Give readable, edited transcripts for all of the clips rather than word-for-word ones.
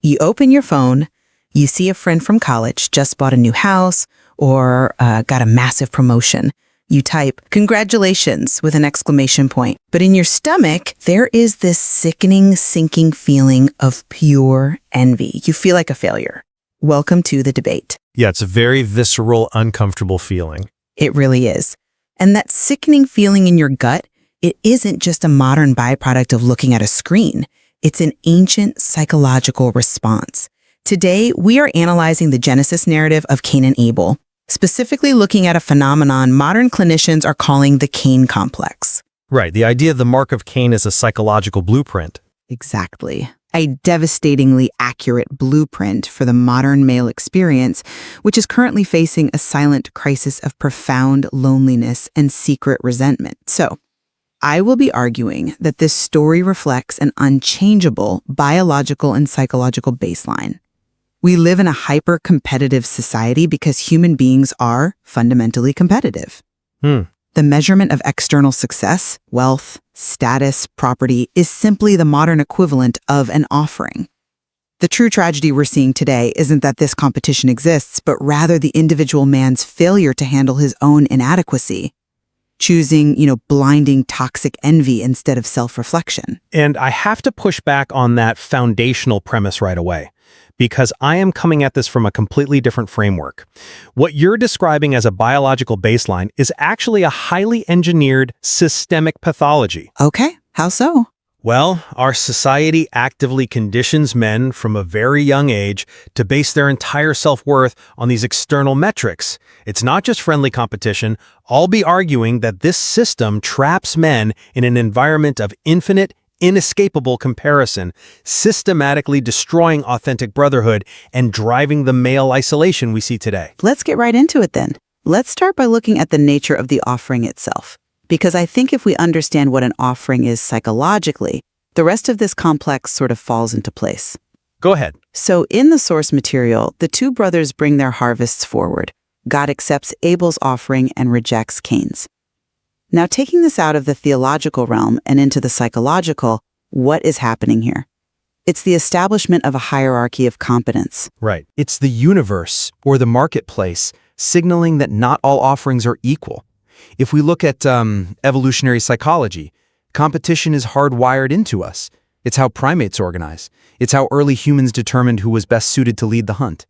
You open your phone, you see a friend from college just bought a new house or got a massive promotion. You type, "Congratulations," with an exclamation point. But in your stomach, there is this sickening, sinking feeling of pure envy. You feel like a failure. Welcome to the debate. Yeah, it's a very visceral, uncomfortable feeling. It really is. And that sickening feeling in your gut, it isn't just a modern byproduct of looking at a screen. It's an ancient psychological response. Today, we are analyzing the Genesis narrative of Cain and Abel, specifically looking at a phenomenon modern clinicians are calling the Cain Complex. Right, the idea of the mark of Cain as a psychological blueprint. Exactly. A devastatingly accurate blueprint for the modern male experience, which is currently facing a silent crisis of profound loneliness and secret resentment. So, I will be arguing that this story reflects an unchangeable biological and psychological baseline. We live in a hyper-competitive society because human beings are fundamentally competitive. The measurement of external success, wealth, status, property is simply the modern equivalent of an offering. The true tragedy we're seeing today isn't that this competition exists, but rather the individual man's failure to handle his own inadequacy, choosing, blinding toxic envy instead of self-reflection. And I have to push back on that foundational premise right away, because I am coming at this from a completely different framework. What you're describing as a biological baseline is actually a highly engineered systemic pathology. Okay, how so? Well, our society actively conditions men from a very young age to base their entire self-worth on these external metrics. It's not just friendly competition. I'll be arguing that this system traps men in an environment of infinite, inescapable comparison, systematically destroying authentic brotherhood and driving the male isolation we see today. Let's get right into it then. Let's start by looking at the nature of the offering itself. Because I think if we understand what an offering is psychologically, the rest of this complex sort of falls into place. Go ahead. So in the source material, the two brothers bring their harvests forward. God accepts Abel's offering and rejects Cain's. Now, taking this out of the theological realm and into the psychological, what is happening here? It's the establishment of a hierarchy of competence. Right. It's the universe, or the marketplace, signaling that not all offerings are equal. If we look at evolutionary psychology, competition is hardwired into us. It's how primates organize. It's how early humans determined who was best suited to lead the hunt.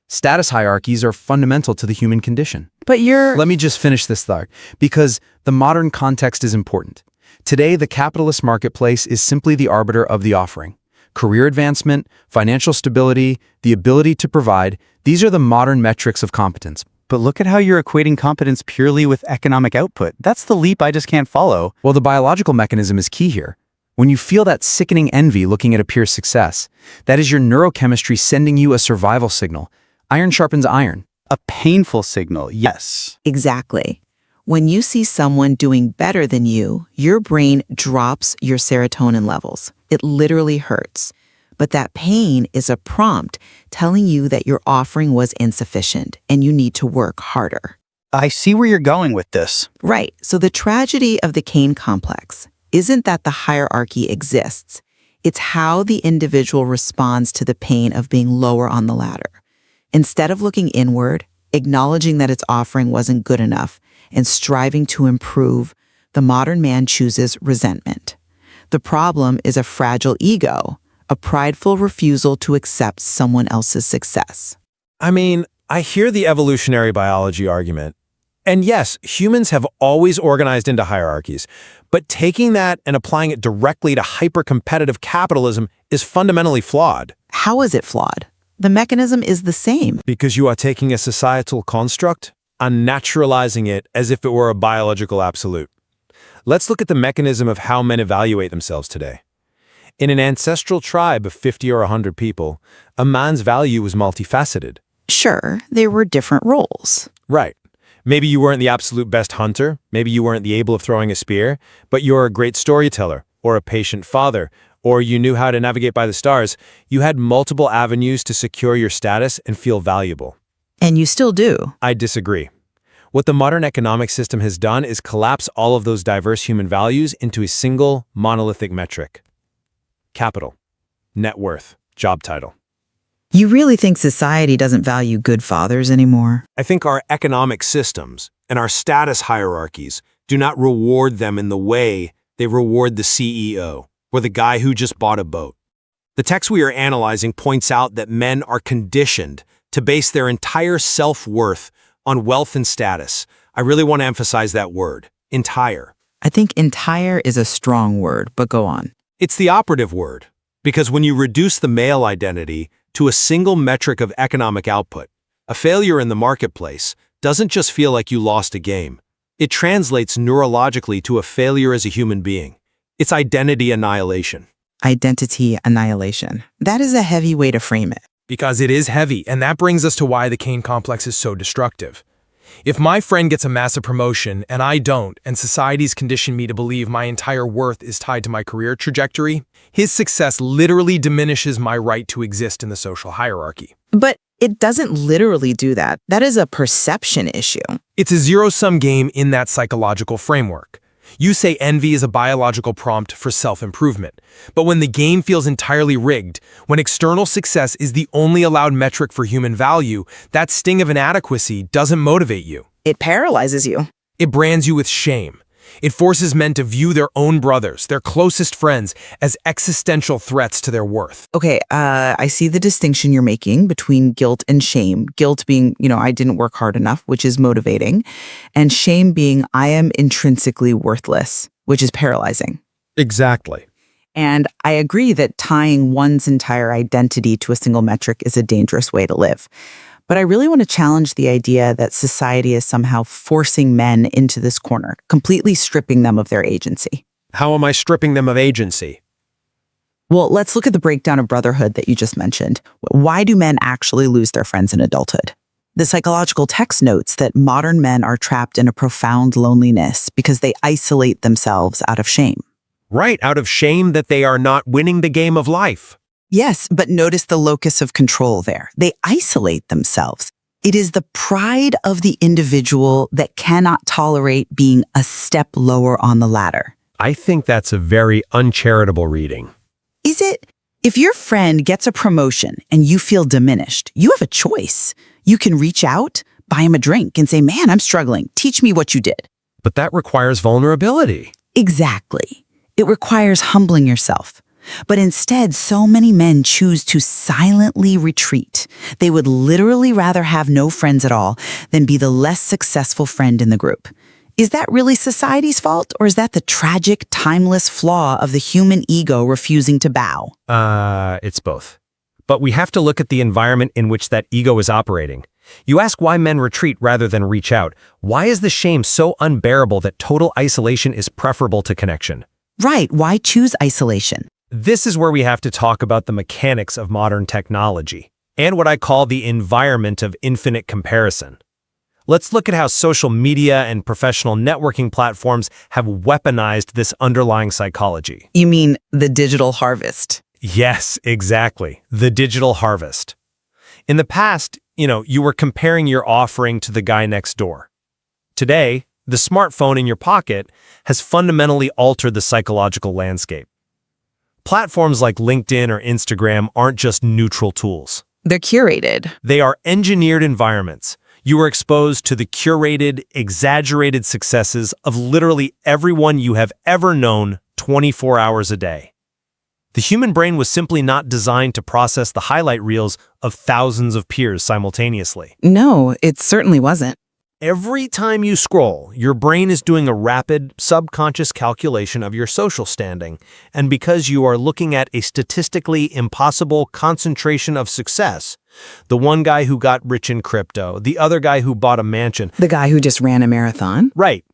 Status hierarchies are fundamental to the human condition. But Let me just finish this thought, because the modern context is important. Today, the capitalist marketplace is simply the arbiter of the offering. Career advancement, financial stability, the ability to provide, these are the modern metrics of competence. But look at how you're equating competence purely with economic output. That's the leap I just can't follow. Well, the biological mechanism is key here. When you feel that sickening envy looking at a peer's success, that is your neurochemistry sending you a survival signal. Iron sharpens iron. A painful signal, yes. Exactly. When you see someone doing better than you, your brain drops your serotonin levels. It literally hurts. But that pain is a prompt telling you that your offering was insufficient and you need to work harder. I see where you're going with this. Right. So the tragedy of the Cain complex isn't that the hierarchy exists. It's how the individual responds to the pain of being lower on the ladder. Instead of looking inward, acknowledging that its offering wasn't good enough, and striving to improve, the modern man chooses resentment. The problem is a fragile ego, a prideful refusal to accept someone else's success. I mean, I hear the evolutionary biology argument. And yes, humans have always organized into hierarchies, but taking that and applying it directly to hyper-competitive capitalism is fundamentally flawed. How is it flawed? The mechanism is the same. Because you are taking a societal construct and naturalizing it as if it were a biological absolute. Let's look at the mechanism of how men evaluate themselves today. In an ancestral tribe of 50 or 100 people, a man's value was multifaceted. Sure, there were different roles. Right. Maybe you weren't the absolute best hunter, maybe you weren't the able of throwing a spear, but you're a great storyteller, or a patient father, or you knew how to navigate by the stars. You had multiple avenues to secure your status and feel valuable. And you still do. I disagree. What the modern economic system has done is collapse all of those diverse human values into a single monolithic metric. Capital, net worth, job title. You really think society doesn't value good fathers anymore? I think our economic systems and our status hierarchies do not reward them in the way they reward the CEO or the guy who just bought a boat. The text we are analyzing points out that men are conditioned to base their entire self-worth on wealth and status. I really want to emphasize that word, entire. I think entire is a strong word, but go on. It's the operative word, because when you reduce the male identity to a single metric of economic output, a failure in the marketplace doesn't just feel like you lost a game. It translates neurologically to a failure as a human being. It's identity annihilation. Identity annihilation. That is a heavy way to frame it. Because it is heavy, and that brings us to why the Cain Complex is so destructive. If my friend gets a massive promotion and I don't, and society's conditioned me to believe my entire worth is tied to my career trajectory, his success literally diminishes my right to exist in the social hierarchy. But it doesn't literally do that. That is a perception issue. It's a zero-sum game in that psychological framework. You say envy is a biological prompt for self-improvement. But when the game feels entirely rigged, when external success is the only allowed metric for human value, that sting of inadequacy doesn't motivate you. It paralyzes you. It brands you with shame. It forces men to view their own brothers, their closest friends, as existential threats to their worth. Okay, I see the distinction you're making between guilt and shame. Guilt being, I didn't work hard enough, which is motivating, and shame being, I am intrinsically worthless, which is paralyzing. Exactly. And I agree that tying one's entire identity to a single metric is a dangerous way to live. But I really want to challenge the idea that society is somehow forcing men into this corner, completely stripping them of their agency. How am I stripping them of agency? Well, let's look at the breakdown of brotherhood that you just mentioned. Why do men actually lose their friends in adulthood? The psychological text notes that modern men are trapped in a profound loneliness because they isolate themselves out of shame. Right, out of shame that they are not winning the game of life. Yes, but notice the locus of control there. They isolate themselves. It is the pride of the individual that cannot tolerate being a step lower on the ladder. I think that's a very uncharitable reading. Is it? If your friend gets a promotion and you feel diminished, you have a choice. You can reach out, buy him a drink, and say, man, I'm struggling. Teach me what you did. But that requires vulnerability. Exactly. It requires humbling yourself. But instead, so many men choose to silently retreat. They would literally rather have no friends at all than be the less successful friend in the group. Is that really society's fault, or is that the tragic, timeless flaw of the human ego refusing to bow? It's both. But we have to look at the environment in which that ego is operating. You ask why men retreat rather than reach out. Why is the shame so unbearable that total isolation is preferable to connection? Right, why choose isolation? This is where we have to talk about the mechanics of modern technology and what I call the environment of infinite comparison. Let's look at how social media and professional networking platforms have weaponized this underlying psychology. You mean the digital harvest? Yes, exactly. The digital harvest. In the past, you were comparing your offering to the guy next door. Today, the smartphone in your pocket has fundamentally altered the psychological landscape. Platforms like LinkedIn or Instagram aren't just neutral tools. They're curated. They are engineered environments. You are exposed to the curated, exaggerated successes of literally everyone you have ever known 24 hours a day. The human brain was simply not designed to process the highlight reels of thousands of peers simultaneously. No, it certainly wasn't. Every time you scroll, your brain is doing a rapid, subconscious calculation of your social standing, and because you are looking at a statistically impossible concentration of success, the one guy who got rich in crypto, the other guy who bought a mansion, The guy who just ran a marathon? right.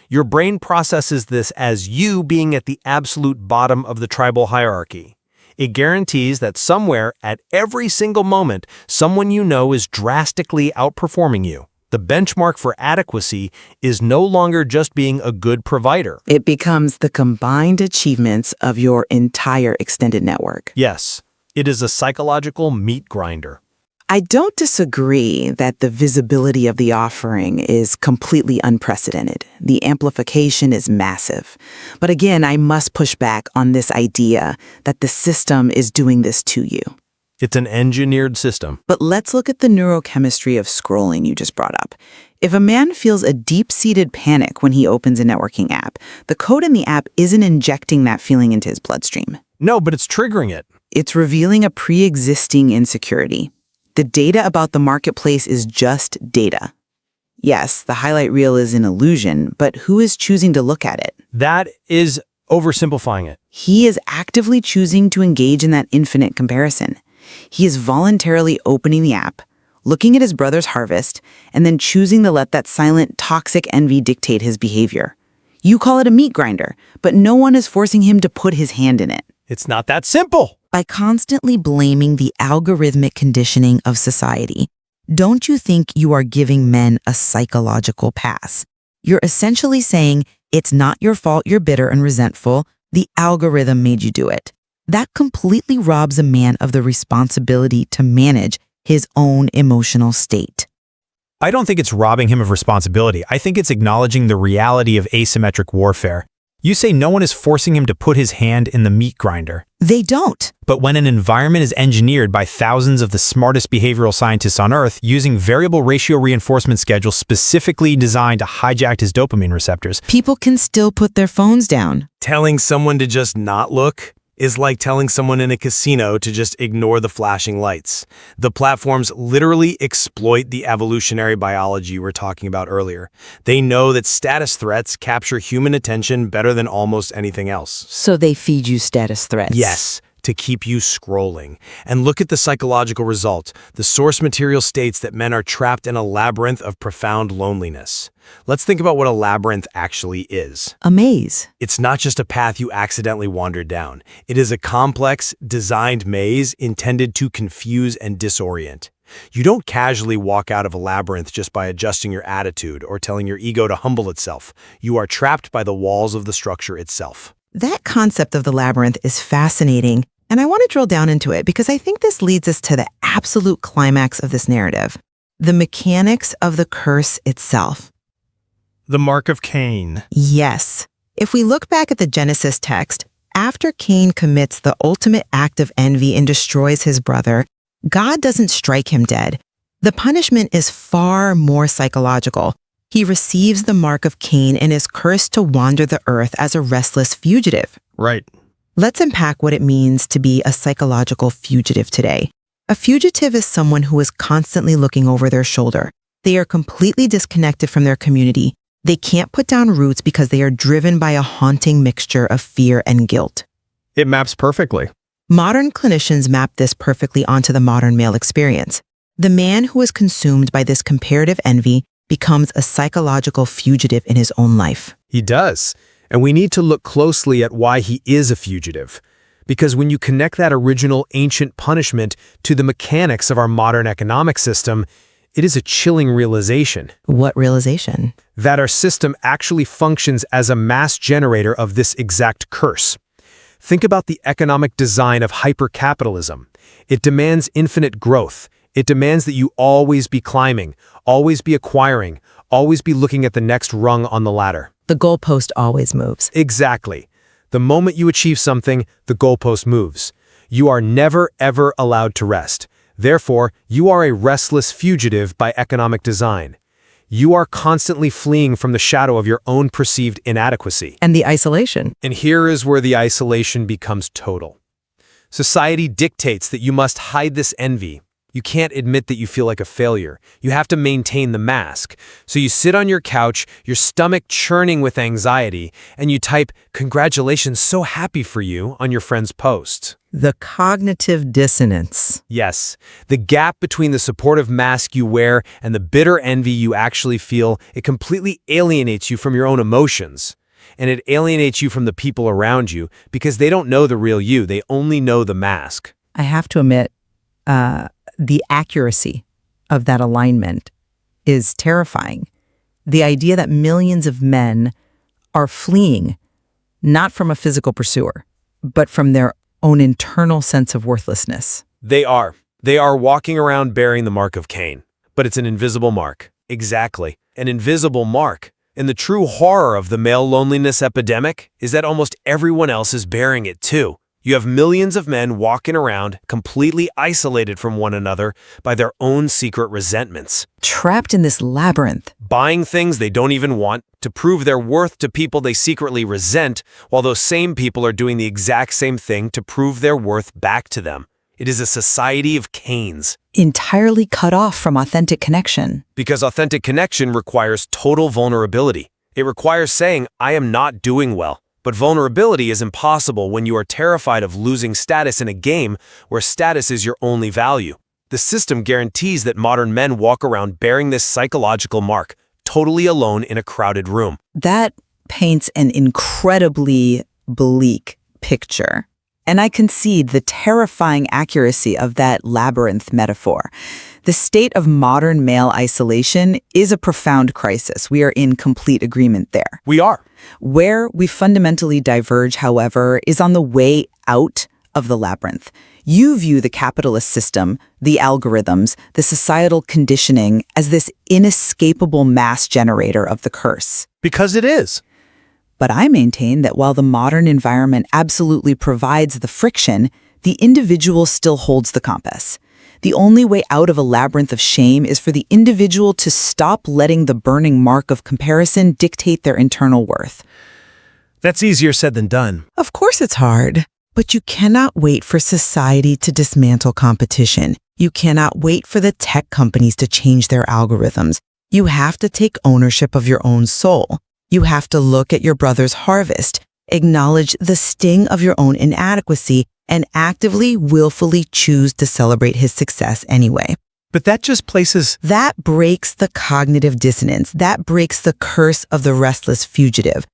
Your brain processes this as you being at the absolute bottom of the tribal hierarchy. It guarantees that somewhere, at every single moment, someone you know is drastically outperforming you. The benchmark for adequacy is no longer just being a good provider. It becomes the combined achievements of your entire extended network. Yes, it is a psychological meat grinder. I don't disagree that the visibility of the offering is completely unprecedented. The amplification is massive. But again, I must push back on this idea that the system is doing this to you. It's an engineered system. But let's look at the neurochemistry of scrolling you just brought up. If a man feels a deep-seated panic when he opens a networking app, the code in the app isn't injecting that feeling into his bloodstream. No, but it's triggering it. It's revealing a pre-existing insecurity. The data about the marketplace is just data. Yes, the highlight reel is an illusion, but who is choosing to look at it? That is oversimplifying it. He is actively choosing to engage in that infinite comparison. He is voluntarily opening the app, looking at his brother's harvest, and then choosing to let that silent, toxic envy dictate his behavior. You call it a meat grinder, but no one is forcing him to put his hand in it. It's not that simple. By constantly blaming the algorithmic conditioning of society, don't you think you are giving men a psychological pass? You're essentially saying, it's not your fault you're bitter and resentful, the algorithm made you do it. That completely robs a man of the responsibility to manage his own emotional state. I don't think it's robbing him of responsibility. I think it's acknowledging the reality of asymmetric warfare. You say no one is forcing him to put his hand in the meat grinder. They don't. But when an environment is engineered by thousands of the smartest behavioral scientists on Earth using variable ratio reinforcement schedules specifically designed to hijack his dopamine receptors, People can still put their phones down. Telling someone to just not look is like telling someone in a casino to just ignore the flashing lights. The platforms literally exploit the evolutionary biology we were talking about earlier. They know that status threats capture human attention better than almost anything else. So they feed you status threats. Yes, to keep you scrolling. And look at the psychological result. The source material states that men are trapped in a labyrinth of profound loneliness. Let's think about what a labyrinth actually is. A maze. It's not just a path you accidentally wandered down. It is a complex, designed maze intended to confuse and disorient. You don't casually walk out of a labyrinth just by adjusting your attitude or telling your ego to humble itself. You are trapped by the walls of the structure itself. That concept of the labyrinth is fascinating, and I want to drill down into it because I think this leads us to the absolute climax of this narrative, the mechanics of the curse itself. the mark of Cain. Yes. If we look back at the Genesis text, after Cain commits the ultimate act of envy and destroys his brother, God doesn't strike him dead. The punishment is far more psychological. He receives the mark of Cain and is cursed to wander the earth as a restless fugitive. Right. Let's unpack what it means to be a psychological fugitive today. A fugitive is someone who is constantly looking over their shoulder. They are completely disconnected from their community. They can't put down roots because they are driven by a haunting mixture of fear and guilt. It maps perfectly. Modern clinicians map this perfectly onto the modern male experience. The man who is consumed by this comparative envy becomes a psychological fugitive in his own life. He does. And we need to look closely at why he is a fugitive. Because when you connect that original ancient punishment to the mechanics of our modern economic system, it is a chilling realization. What realization? That our system actually functions as a mass generator of this exact curse. Think about the economic design of hypercapitalism. It demands infinite growth. It demands that you always be climbing, always be acquiring, always be looking at the next rung on the ladder. The goalpost always moves. Exactly. The moment you achieve something, the goalpost moves. You are never, ever allowed to rest. Therefore, you are a restless fugitive by economic design. You are constantly fleeing from the shadow of your own perceived inadequacy. And the isolation. And here is where the isolation becomes total. Society dictates that you must hide this envy. You can't admit that you feel like a failure. You have to maintain the mask. So you sit on your couch, your stomach churning with anxiety, and you type, "Congratulations, so happy for you," on your friend's post. The cognitive dissonance. Yes, the gap between the supportive mask you wear and the bitter envy you actually feel, it completely alienates you from your own emotions. And it alienates you from the people around you because they don't know the real you. They only know the mask. I have to admit, the accuracy of that alignment is terrifying. The idea that millions of men are fleeing, not from a physical pursuer, but from their own internal sense of worthlessness. They are. They are walking around bearing the mark of Cain. But it's an invisible mark. Exactly. An invisible mark. And the true horror of the male loneliness epidemic is that almost everyone else is bearing it too. You have millions of men walking around, completely isolated from one another by their own secret resentments. Trapped in this labyrinth. Buying things they don't even want to prove their worth to people they secretly resent, while those same people are doing the exact same thing to prove their worth back to them. It is a society of Cains. Entirely cut off from authentic connection. Because authentic connection requires total vulnerability. It requires saying, I am not doing well. But vulnerability is impossible when you are terrified of losing status in a game where status is your only value. The system guarantees that modern men walk around bearing this psychological mark, totally alone in a crowded room. That paints an incredibly bleak picture. And I concede the terrifying accuracy of that labyrinth metaphor. The state of modern male isolation is a profound crisis. We are in complete agreement there. We are. Where we fundamentally diverge, however, is on the way out of the labyrinth. You view the capitalist system, the algorithms, the societal conditioning as this inescapable mass generator of the curse. Because it is. But I maintain that while the modern environment absolutely provides the friction, the individual still holds the compass. The only way out of a labyrinth of shame is for the individual to stop letting the burning mark of comparison dictate their internal worth. That's easier said than done. Of course it's hard, but you cannot wait for society to dismantle competition. You cannot wait for the tech companies to change their algorithms. You have to take ownership of your own soul. You have to look at your brother's harvest, acknowledge the sting of your own inadequacy, and actively, willfully choose to celebrate his success anyway. But that just places... That breaks the cognitive dissonance. That breaks the curse of the restless fugitive.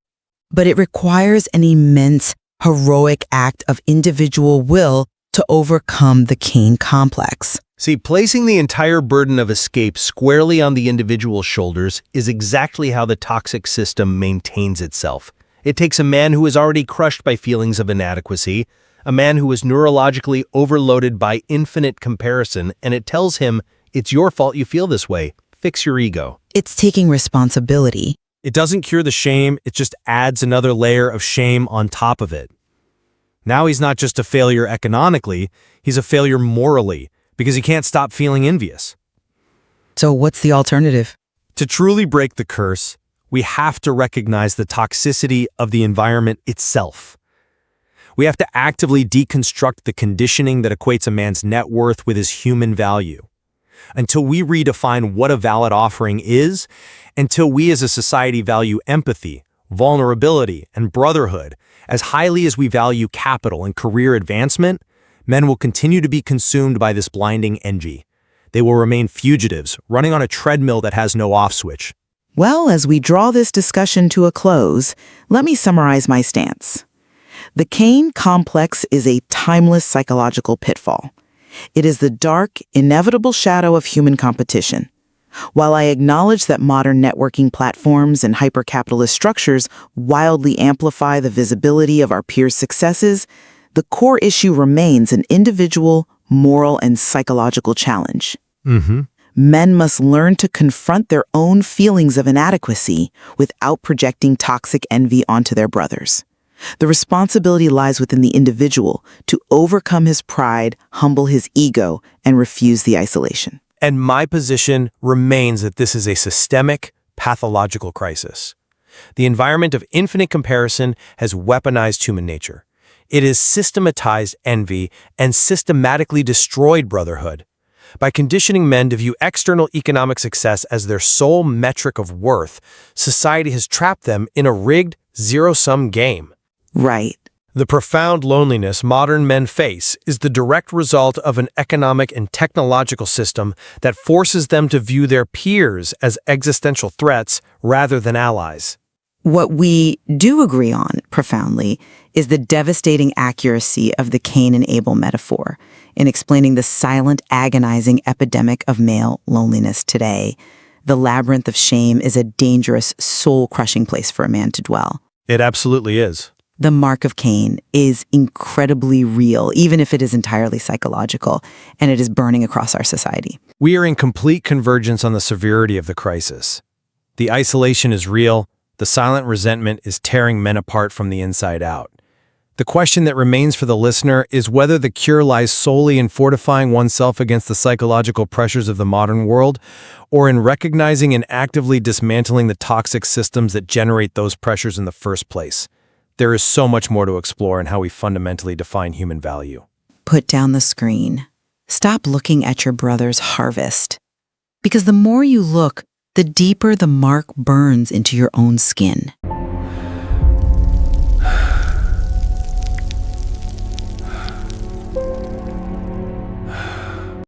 But it requires an immense, heroic act of individual will to overcome the Cain Complex. See, placing the entire burden of escape squarely on the individual's shoulders is exactly how the toxic system maintains itself. It takes a man who is already crushed by feelings of inadequacy, a man who is neurologically overloaded by infinite comparison, and it tells him, it's your fault you feel this way. Fix your ego. It's taking responsibility. It doesn't cure the shame, it just adds another layer of shame on top of it. Now he's not just a failure economically, he's a failure morally, because he can't stop feeling envious. So what's the alternative? To truly break the curse, we have to recognize the toxicity of the environment itself. We have to actively deconstruct the conditioning that equates a man's net worth with his human value. Until we redefine what a valid offering is, until we as a society value empathy, vulnerability, and brotherhood as highly as we value capital and career advancement, men will continue to be consumed by this blinding envy. They will remain fugitives, running on a treadmill that has no off switch. Well, as we draw this discussion to a close, let me summarize my stance. The Cain Complex is a timeless psychological pitfall. It is the dark, inevitable shadow of human competition. While I acknowledge that modern networking platforms and hyper-capitalist structures wildly amplify the visibility of our peers' successes, the core issue remains an individual, moral, and psychological challenge. Men must learn to confront their own feelings of inadequacy without projecting toxic envy onto their brothers. The responsibility lies within the individual to overcome his pride, humble his ego, and refuse the isolation. And my position remains that this is a systemic, pathological crisis. The environment of infinite comparison has weaponized human nature. It has systematized envy and systematically destroyed brotherhood. By conditioning men to view external economic success as their sole metric of worth, society has trapped them in a rigged, zero-sum game. Right. The profound loneliness modern men face is the direct result of an economic and technological system that forces them to view their peers as existential threats rather than allies. What we do agree on, profoundly, is the devastating accuracy of the Cain and Abel metaphor in explaining the silent, agonizing epidemic of male loneliness today. The labyrinth of shame is a dangerous, soul-crushing place for a man to dwell. It absolutely is. The mark of Cain is incredibly real, even if it is entirely psychological, and it is burning across our society. We are in complete convergence on the severity of the crisis. The isolation is real. The silent resentment is tearing men apart from the inside out. The question that remains for the listener is whether the cure lies solely in fortifying oneself against the psychological pressures of the modern world, or in recognizing and actively dismantling the toxic systems that generate those pressures in the first place. There is so much more to explore in how we fundamentally define human value. Put down the screen. Stop looking at your brother's harvest. Because the more you look, the deeper the mark burns into your own skin.